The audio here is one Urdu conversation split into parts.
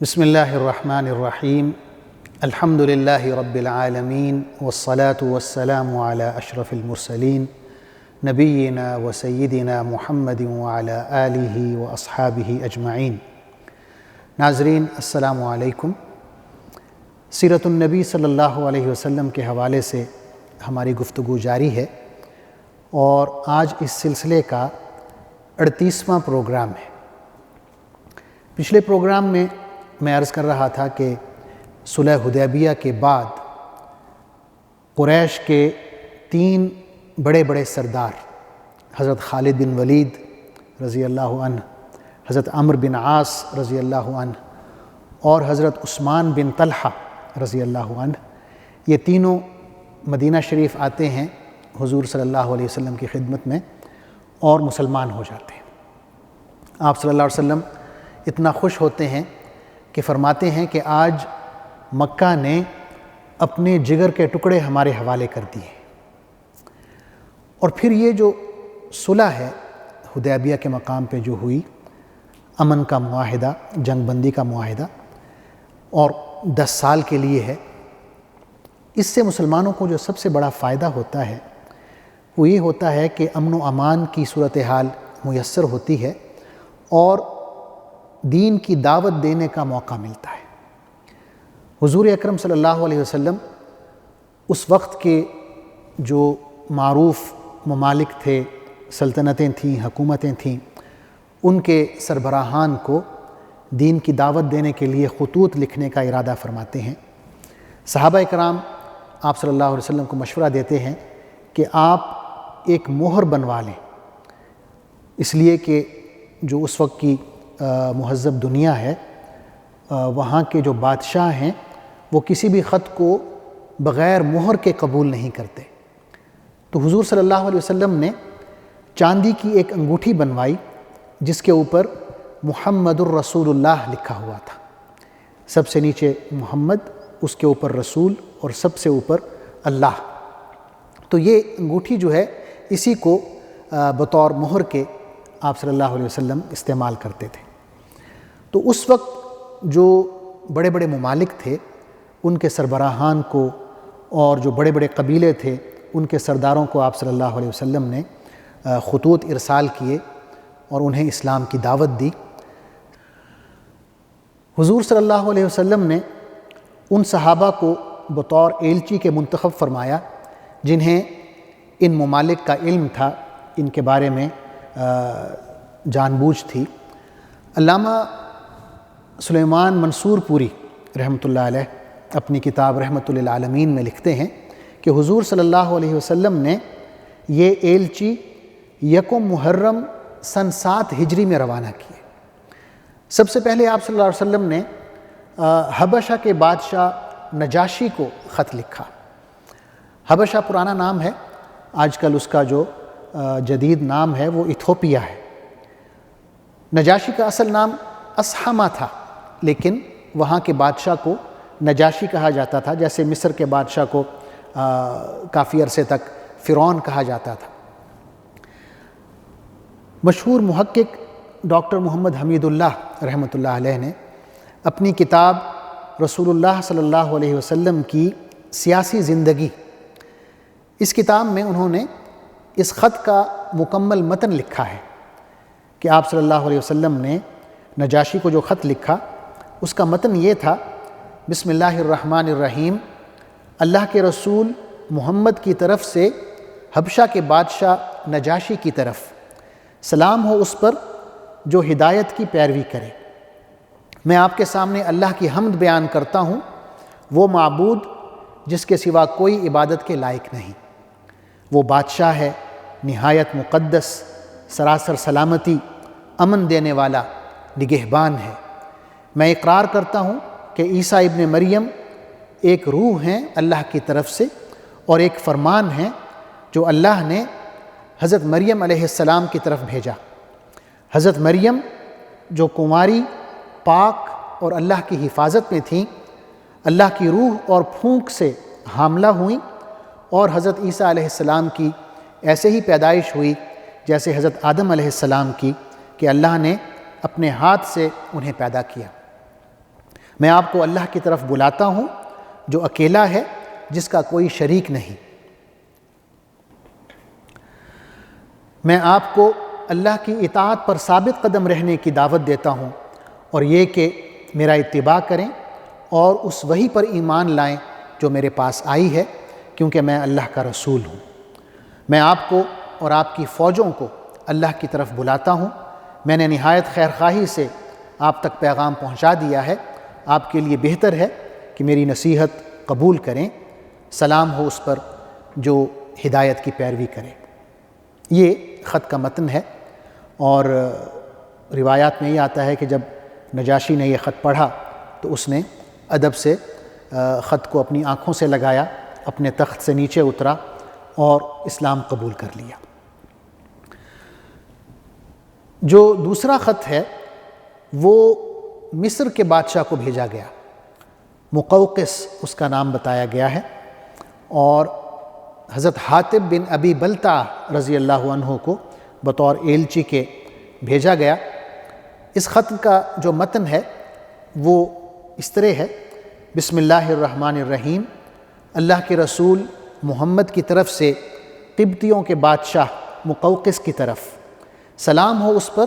بسم اللہ الرحمن الرحیم الحمد للہ رب العالمین والصلاة والسلام علی اشرف المرسلین نبینا و سیدنا محمد وعلی آلہ و اصحابہ اجمعین۔ ناظرین السلام علیکم۔ سیرت النبی صلی اللہ علیہ وسلم کے حوالے سے ہماری گفتگو جاری ہے اور آج اس سلسلے کا 38واں پروگرام ہے۔ پچھلے پروگرام میں عرض کر رہا تھا کہ صلح حدیبیہ کے بعد قریش کے 3 بڑے سردار حضرت خالد بن ولید رضی اللہ عنہ، حضرت عمرو بن عاص رضی اللہ عنہ اور حضرت عثمان بن طلحہ رضی اللہ عنہ، یہ تینوں مدینہ شریف آتے ہیں حضور صلی اللہ علیہ وسلم کی خدمت میں اور مسلمان ہو جاتے ہیں۔ آپ صلی اللہ علیہ وسلم اتنا خوش ہوتے ہیں کہ فرماتے ہیں کہ آج مکہ نے اپنے جگر کے ٹکڑے ہمارے حوالے کر دیے۔ اور پھر یہ جو صلح ہے حدیبیہ کے مقام پہ جو ہوئی، امن کا معاہدہ، جنگ بندی کا معاہدہ، اور 10 سال کے لیے ہے، اس سے مسلمانوں کو جو سب سے بڑا فائدہ ہوتا ہے وہ یہ ہوتا ہے کہ امن و امان کی صورتحال میسر ہوتی ہے اور دین کی دعوت دینے کا موقع ملتا ہے۔ حضور اکرم صلی اللہ علیہ وسلم اس وقت کے جو معروف ممالک تھے، سلطنتیں تھیں، حکومتیں تھیں، ان کے سربراہان کو دین کی دعوت دینے کے لیے خطوط لکھنے کا ارادہ فرماتے ہیں۔ صحابہ کرام آپ صلی اللہ علیہ وسلم کو مشورہ دیتے ہیں کہ آپ ایک مہر بنوا لیں، اس لیے کہ جو اس وقت کی مہذب دنیا ہے، وہاں کے جو بادشاہ ہیں وہ کسی بھی خط کو بغیر مہر کے قبول نہیں کرتے۔ تو حضور صلی اللہ علیہ وسلم نے چاندی کی ایک انگوٹھی بنوائی جس کے اوپر محمد الرسول اللہ لکھا ہوا تھا، سب سے نیچے محمد، اس کے اوپر رسول اور سب سے اوپر اللہ۔ تو یہ انگوٹھی جو ہے اسی کو بطور مہر کے آپ صلی اللہ علیہ وسلم استعمال کرتے تھے۔ تو اس وقت جو بڑے ممالک تھے ان کے سربراہان کو اور جو بڑے قبیلے تھے ان کے سرداروں کو آپ صلی اللہ علیہ وسلم نے خطوط ارسال کیے اور انہیں اسلام کی دعوت دی۔ حضور صلی اللہ علیہ وسلم نے ان صحابہ کو بطور ایلچی کے منتخب فرمایا جنہیں ان ممالک کا علم تھا، ان کے بارے میں جان بوجھ تھی۔ علامہ سلیمان منصور پوری رحمۃ اللہ علیہ اپنی کتاب رحمۃ للعالمین میں لکھتے ہیں کہ حضور صلی اللہ علیہ وسلم نے یہ ایلچی 1 محرم سن 7 ہجری میں روانہ کیے۔ سب سے پہلے آپ صلی اللہ علیہ وسلم نے حبشہ کے بادشاہ نجاشی کو خط لکھا۔ حبشہ پرانا نام ہے، آج کل اس کا جو جدید نام ہے وہ ایتھوپیا ہے۔ نجاشی کا اصل نام اصحمہ تھا، لیکن وہاں کے بادشاہ کو نجاشی کہا جاتا تھا، جیسے مصر کے بادشاہ کو کافی عرصے تک فرعون کہا جاتا تھا۔ مشہور محقق ڈاکٹر محمد حمید اللہ رحمۃ اللہ علیہ نے اپنی کتاب رسول اللہ صلی اللہ علیہ وسلم کی سیاسی زندگی، اس کتاب میں انہوں نے اس خط کا مکمل متن لکھا ہے کہ آپ صلی اللہ علیہ وسلم نے نجاشی کو جو خط لکھا اس کا متن یہ تھا: بسم اللہ الرحمن الرحیم، اللہ کے رسول محمد کی طرف سے حبشہ کے بادشاہ نجاشی کی طرف، سلام ہو اس پر جو ہدایت کی پیروی کرے۔ میں آپ کے سامنے اللہ کی حمد بیان کرتا ہوں، وہ معبود جس کے سوا کوئی عبادت کے لائق نہیں۔ وہ بادشاہ ہے نہایت مقدس، سراسر سلامتی، امن دینے والا، نگہبان ہے۔ میں اقرار کرتا ہوں کہ عیسیٰ ابن مریم ایک روح ہیں اللہ کی طرف سے اور ایک فرمان ہے جو اللہ نے حضرت مریم علیہ السلام کی طرف بھیجا۔ حضرت مریم جو کنواری، پاک اور اللہ کی حفاظت میں تھیں، اللہ کی روح اور پھونک سے حاملہ ہوئیں اور حضرت عیسیٰ علیہ السلام کی ایسے ہی پیدائش ہوئی جیسے حضرت آدم علیہ السلام کی، کہ اللہ نے اپنے ہاتھ سے انہیں پیدا کیا۔ میں آپ کو اللہ کی طرف بلاتا ہوں جو اکیلا ہے، جس کا کوئی شریک نہیں۔ میں آپ کو اللہ کی اطاعت پر ثابت قدم رہنے کی دعوت دیتا ہوں، اور یہ کہ میرا اتباع کریں اور اس وحی پر ایمان لائیں جو میرے پاس آئی ہے، کیونکہ میں اللہ کا رسول ہوں۔ میں آپ کو اور آپ کی فوجوں کو اللہ کی طرف بلاتا ہوں۔ میں نے نہایت خیرخواہی سے آپ تک پیغام پہنچا دیا ہے۔ آپ کے لیے بہتر ہے کہ میری نصیحت قبول کریں۔ سلام ہو اس پر جو ہدایت کی پیروی کرے۔ یہ خط کا متن ہے، اور روایات میں یہ آتا ہے کہ جب نجاشی نے یہ خط پڑھا تو اس نے ادب سے خط کو اپنی آنکھوں سے لگایا، اپنے تخت سے نیچے اترا اور اسلام قبول کر لیا۔ جو دوسرا خط ہے وہ مصر کے بادشاہ کو بھیجا گیا، مقوقس اس کا نام بتایا گیا ہے، اور حضرت حاتب بن ابی بلتع رضی اللہ عنہ کو بطور ایلچی کے بھیجا گیا۔ اس خط کا جو متن ہے وہ اس طرح ہے: بسم اللہ الرحمن الرحیم، اللہ کے رسول محمد کی طرف سے قبطیوں کے بادشاہ مقوقس کی طرف، سلام ہو اس پر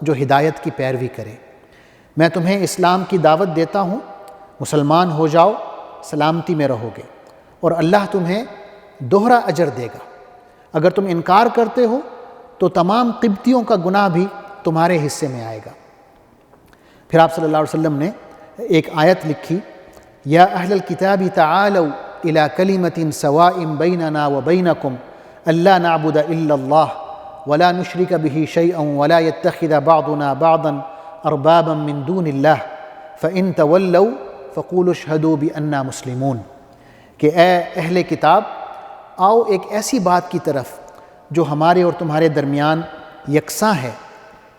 جو ہدایت کی پیروی کرے۔ میں تمہیں اسلام کی دعوت دیتا ہوں، مسلمان ہو جاؤ، سلامتی میں رہو گے، اور اللہ تمہیں دوہرا اجر دے گا۔ اگر تم انکار کرتے ہو تو تمام قبطیوں کا گناہ بھی تمہارے حصے میں آئے گا۔ پھر آپ صلی اللہ علیہ وسلم نے ایک آیت لکھی: یا اہل الکتاب تعالوا الی کلمۃ سواء بیننا وبینکم الا نعبد الا اللہ ولا نشرک بہ شیئا ولا یتخذ بعضنا بعضا اربابا من دون اللہ فإن تولوا فقولوا اشہدوا بأننا مسلمون، کہ اے اہل کتاب، آؤ ایک ایسی بات کی طرف جو ہمارے اور تمہارے درمیان یکساں ہے،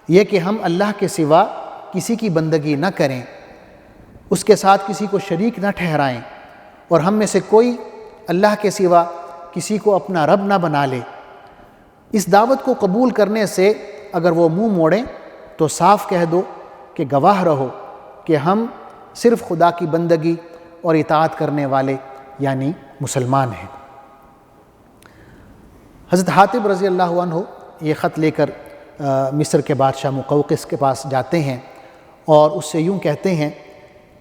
یہ کہ ہم اللہ کے سوا کسی کی بندگی نہ کریں، اس کے ساتھ کسی کو شریک نہ ٹھہرائیں، اور ہم میں سے کوئی اللہ کے سوا کسی کو اپنا رب نہ بنا لے۔ اس دعوت کو قبول کرنے سے اگر وہ منہ موڑیں تو صاف کہہ دو کہ گواہ رہو کہ ہم صرف خدا کی بندگی اور اطاعت کرنے والے یعنی مسلمان ہیں۔ حضرت حاتب رضی اللہ عنہ یہ خط لے کر مصر کے بادشاہ مقوقس کے پاس جاتے ہیں، اور اس سے یوں کہتے ہیں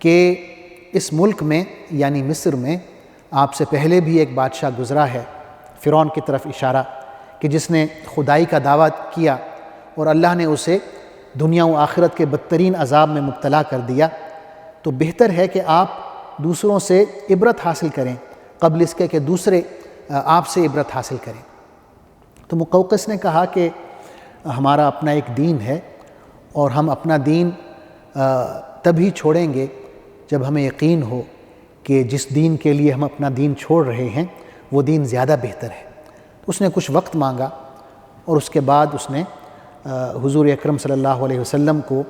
کہ اس ملک میں یعنی مصر میں آپ سے پہلے بھی ایک بادشاہ گزرا ہے، فرعون کی طرف اشارہ، کہ جس نے خدائی کا دعویٰ کیا اور اللہ نے اسے دنیا و آخرت کے بدترین عذاب میں مبتلا کر دیا۔ تو بہتر ہے کہ آپ دوسروں سے عبرت حاصل کریں قبل اس کے کہ دوسرے آپ سے عبرت حاصل کریں۔ تو مقوقس نے کہا کہ ہمارا اپنا ایک دین ہے، اور ہم اپنا دین تبھی چھوڑیں گے جب ہمیں یقین ہو کہ جس دین کے لیے ہم اپنا دین چھوڑ رہے ہیں وہ دین زیادہ بہتر ہے۔ اس نے کچھ وقت مانگا، اور اس کے بعد اس نے حضور اکرم صلی اللہ علیہ وسلم کو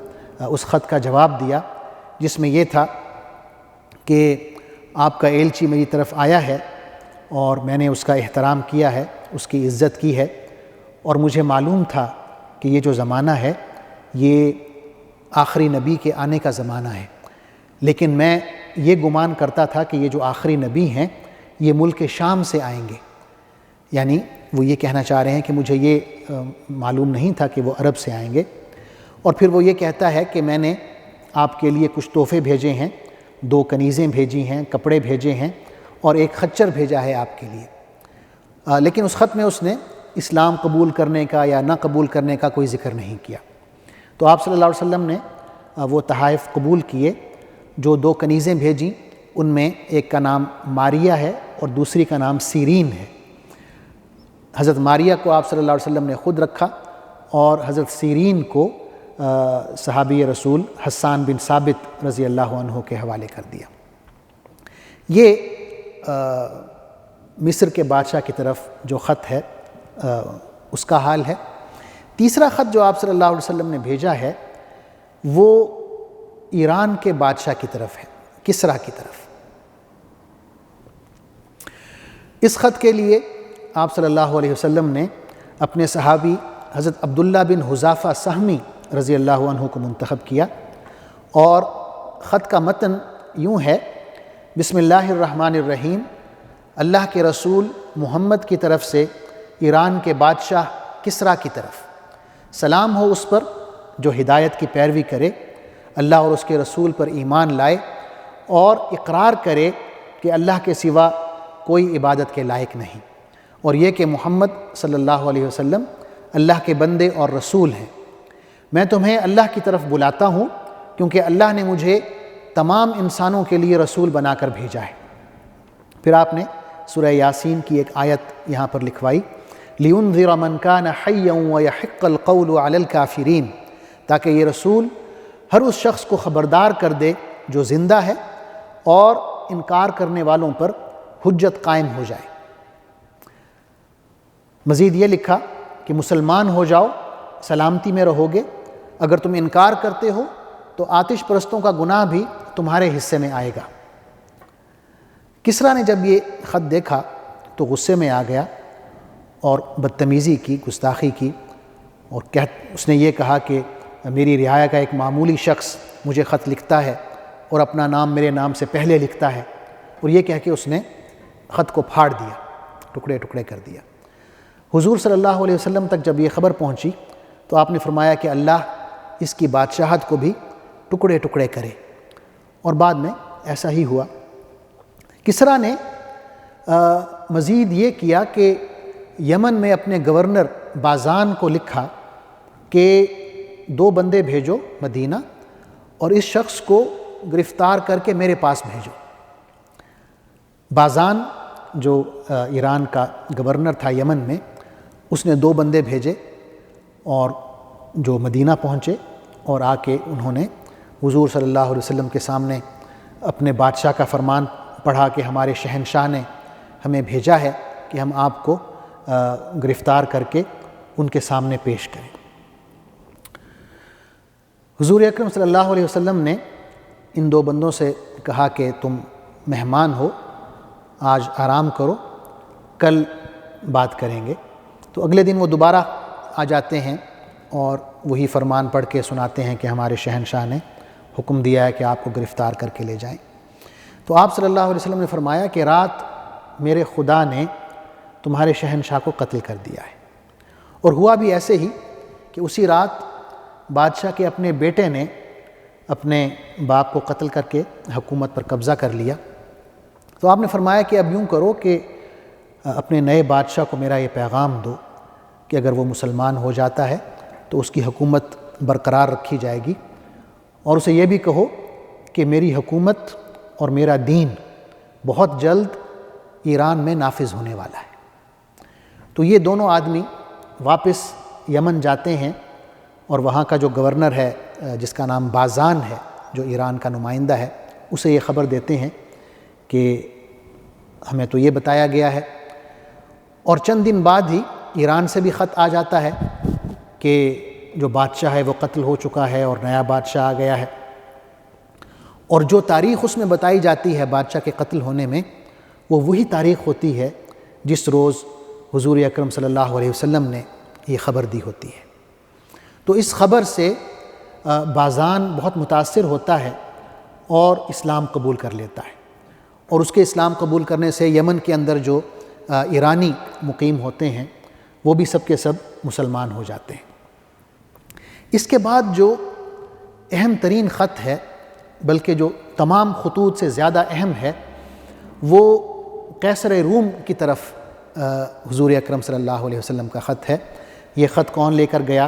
اس خط کا جواب دیا، جس میں یہ تھا کہ آپ کا ایلچی میری طرف آیا ہے، اور میں نے اس کا احترام کیا ہے، اس کی عزت کی ہے، اور مجھے معلوم تھا کہ یہ جو زمانہ ہے یہ آخری نبی کے آنے کا زمانہ ہے، لیکن میں یہ گمان کرتا تھا کہ یہ جو آخری نبی ہیں یہ ملک شام سے آئیں گے۔ یعنی وہ یہ کہنا چاہ رہے ہیں کہ مجھے یہ معلوم نہیں تھا کہ وہ عرب سے آئیں گے۔ اور پھر وہ یہ کہتا ہے کہ میں نے آپ کے لیے کچھ تحفے بھیجے ہیں، 2 کنیزیں بھیجی ہیں، کپڑے بھیجے ہیں، اور ایک خچر بھیجا ہے آپ کے لیے۔ لیکن اس خط میں اس نے اسلام قبول کرنے کا یا نہ قبول کرنے کا کوئی ذکر نہیں کیا۔ تو آپ صلی اللہ علیہ وسلم نے وہ تحائف قبول کیے۔ جو 2 کنیزیں بھیجیں ان میں ایک کا نام ماریہ ہے اور دوسری کا نام سیرین ہے۔ حضرت ماریہ کو آپ صلی اللہ علیہ وسلم نے خود رکھا، اور حضرت سیرین کو صحابی رسول حسان بن ثابت رضی اللہ عنہ کے حوالے کر دیا۔ یہ مصر کے بادشاہ کی طرف جو خط ہے اس کا حال ہے۔ تیسرا خط جو آپ صلی اللہ علیہ وسلم نے بھیجا ہے وہ ایران کے بادشاہ کی طرف ہے، کسریٰ کی طرف۔ اس خط کے لیے آپ صلی اللہ علیہ وسلم نے اپنے صحابی حضرت عبداللہ بن حذافہ سہمی رضی اللہ عنہ کو منتخب کیا، اور خط کا متن یوں ہے: بسم اللہ الرحمن الرحیم، اللہ کے رسول محمد کی طرف سے ایران کے بادشاہ کسریٰ کی طرف، سلام ہو اس پر جو ہدایت کی پیروی کرے، اللہ اور اس کے رسول پر ایمان لائے اور اقرار کرے کہ اللہ کے سوا کوئی عبادت کے لائق نہیں، اور یہ کہ محمد صلی اللہ علیہ وسلم اللہ کے بندے اور رسول ہیں۔ میں تمہیں اللہ کی طرف بلاتا ہوں کیونکہ اللہ نے مجھے تمام انسانوں کے لیے رسول بنا کر بھیجا ہے۔ پھر آپ نے سورہ یاسین کی ایک آیت یہاں پر لکھوائی: لِيُنذِرَ مَنْ كَانَ حَيًّا وَيَحِقَّ الْقَوْلُ عَلَى الْكَافِرِينَ، تاکہ یہ رسول ہر اس شخص کو خبردار کر دے جو زندہ ہے اور انکار کرنے والوں پر حجت قائم ہو جائے۔ مزید یہ لکھا کہ مسلمان ہو جاؤ، سلامتی میں رہو گے، اگر تم انکار کرتے ہو تو آتش پرستوں کا گناہ بھی تمہارے حصے میں آئے گا۔ کسریٰ نے جب یہ خط دیکھا تو غصے میں آ گیا اور بدتمیزی کی، گستاخی کی، اور اس نے یہ کہا کہ میری رعایا کا ایک معمولی شخص مجھے خط لکھتا ہے اور اپنا نام میرے نام سے پہلے لکھتا ہے، اور یہ کہہ کے اس نے خط کو پھاڑ دیا، ٹکڑے ٹکڑے کر دیا۔ حضور صلی اللہ علیہ وسلم تک جب یہ خبر پہنچی تو آپ نے فرمایا کہ اللہ اس کی بادشاہت کو بھی ٹکڑے ٹکڑے کرے، اور بعد میں ایسا ہی ہوا۔ کسریٰ نے مزید یہ کیا کہ یمن میں اپنے گورنر بازان کو لکھا کہ 2 بندے بھیجو مدینہ اور اس شخص کو گرفتار کر کے میرے پاس بھیجو۔ بازان جو ایران کا گورنر تھا یمن میں، اس نے 2 بندے بھیجے اور جو مدینہ پہنچے اور آ کے انہوں نے حضور صلی اللہ علیہ وسلم کے سامنے اپنے بادشاہ کا فرمان پڑھا کہ ہمارے شہنشاہ نے ہمیں بھیجا ہے کہ ہم آپ کو گرفتار کر کے ان کے سامنے پیش کریں۔ حضور اکرم صلی اللہ علیہ وسلم نے ان 2 بندوں سے کہا کہ تم مہمان ہو، آج آرام کرو، کل بات کریں گے۔ تو اگلے دن وہ دوبارہ آ جاتے ہیں اور وہی فرمان پڑھ کے سناتے ہیں کہ ہمارے شہنشاہ نے حکم دیا ہے کہ آپ کو گرفتار کر کے لے جائیں۔ تو آپ صلی اللہ علیہ وسلم نے فرمایا کہ رات میرے خدا نے تمہارے شہنشاہ کو قتل کر دیا ہے، اور ہوا بھی ایسے ہی کہ اسی رات بادشاہ کے اپنے بیٹے نے اپنے باپ کو قتل کر کے حکومت پر قبضہ کر لیا۔ تو آپ نے فرمایا کہ اب یوں کرو کہ اپنے نئے بادشاہ کو میرا یہ پیغام دو کہ اگر وہ مسلمان ہو جاتا ہے تو اس کی حکومت برقرار رکھی جائے گی، اور اسے یہ بھی کہو کہ میری حکومت اور میرا دین بہت جلد ایران میں نافذ ہونے والا ہے۔ تو یہ دونوں آدمی واپس یمن جاتے ہیں اور وہاں کا جو گورنر ہے جس کا نام بازان ہے، جو ایران کا نمائندہ ہے، اسے یہ خبر دیتے ہیں کہ ہمیں تو یہ بتایا گیا ہے، اور چند دن بعد ہی ایران سے بھی خط آ جاتا ہے کہ جو بادشاہ ہے وہ قتل ہو چکا ہے اور نیا بادشاہ آ گیا ہے، اور جو تاریخ اس میں بتائی جاتی ہے بادشاہ کے قتل ہونے میں، وہ وہی تاریخ ہوتی ہے جس روز حضور اکرم صلی اللہ علیہ وسلم نے یہ خبر دی ہوتی ہے۔ تو اس خبر سے بازان بہت متاثر ہوتا ہے اور اسلام قبول کر لیتا ہے، اور اس کے اسلام قبول کرنے سے یمن کے اندر جو ایرانی مقیم ہوتے ہیں وہ بھی سب کے سب مسلمان ہو جاتے ہیں۔ اس کے بعد جو اہم ترین خط ہے، بلکہ جو تمام خطوط سے زیادہ اہم ہے، وہ قیصر روم کی طرف حضور اکرم صلی اللہ علیہ وسلم کا خط ہے۔ یہ خط کون لے کر گیا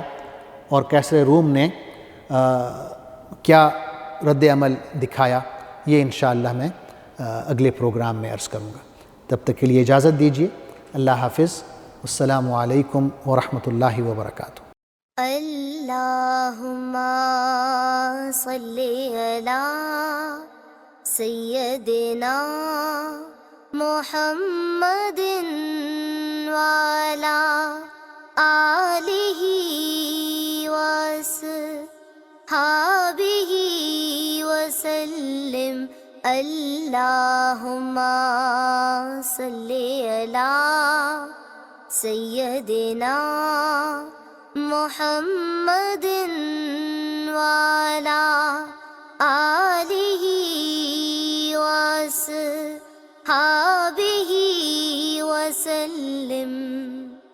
اور قیصر روم نے کیا رد عمل دکھایا، یہ انشاءاللہ میں اگلے پروگرام میں عرض کروں گا۔ تب تک کے لیے اجازت دیجیے۔ اللہ حافظ۔ السلام علیکم ورحمۃ اللہ وبرکاتہ۔ اللہم صلی علی سیدنا محمد وعلی آلہ وصحبہ وسلم۔ اللہم صلی علی سیدنا محمد وعلی آلہ وصحبہ وسلم۔